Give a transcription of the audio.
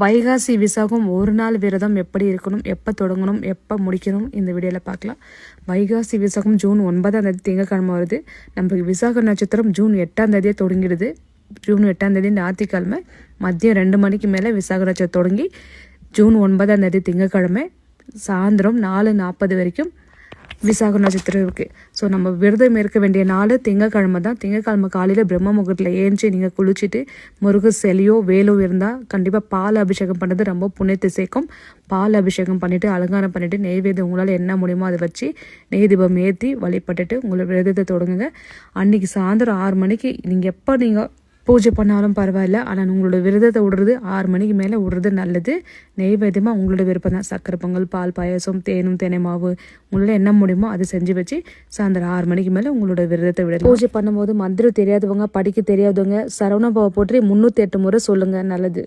வைகாசி விசாகம் ஒரு நாள் விரதம் எப்படி இருக்கணும், எப்போ தொடங்கணும், எப்போ முடிக்கணும் இந்த வீடியோவில் பார்க்கலாம். வைகாசி விசாகம் ஜூன் 9 திங்கட்கிழமை வருது. நம்மளுக்கு விசாக நட்சத்திரம் ஜூன் 8 தொடங்கிடுது. ஜூன் 8 ஞாயிற்றுக்கிழமை மதியம் 2 மணிக்கு மேலே விசாக நட்சத்திரம் தொடங்கி ஜூன் 9 திங்கட்கிழமை சாயந்தரம் 4:40 வரைக்கும் விசாக நட்சத்திரம் இருக்குது. ஸோ நம்ம விரதம் இருக்க வேண்டிய நாள் திங்கக்கிழமை தான். திங்கக்கிழமை காலையில் பிரம்ம முகூர்த்தத்தில் ஏஞ்சி நீங்கள் குளிச்சுட்டு முருகர் செலியோ வேலோ இருந்தால் கண்டிப்பாக பால் அபிஷேகம் பண்ணுறது ரொம்ப புண்ணியத்தை சேர்க்கும். பால் அபிஷேகம் பண்ணிவிட்டு அலங்காரம் பண்ணிவிட்டு நெய்வேத்தியம் உங்களால் என்ன முடியுமோ அதை வச்சு நெய் தீபம் ஏற்றி வழிபட்டுட்டு உங்களோட விரதத்தை தொடங்குங்க. அன்றைக்கி சாயந்தரம் 6 மணிக்கு நீங்கள் எப்போ நீங்கள் பூஜை பண்ணாலும் பரவாயில்ல, ஆனால் உங்களோட விரதத்தை விடுறது 6 மணிக்கு மேலே விடுறது நல்லது. நெய்வேத்தியமாக உங்களோட விருப்பம் தான். சக்கரை பொங்கல், பால் பாயாசம், தேனும் தேனை மாவு உங்களால் என்ன முடியுமோ அதை செஞ்சு வச்சு சாயந்தரம் 6 மணிக்கு மேலே உங்களோட விரதத்தை விடலாம். பூஜை பண்ணும்போது மந்திரம் தெரியாதவங்க, படிக்க தெரியாதவங்க சரவண பவ போற்றி 308 முறை சொல்லுங்கள், நல்லது.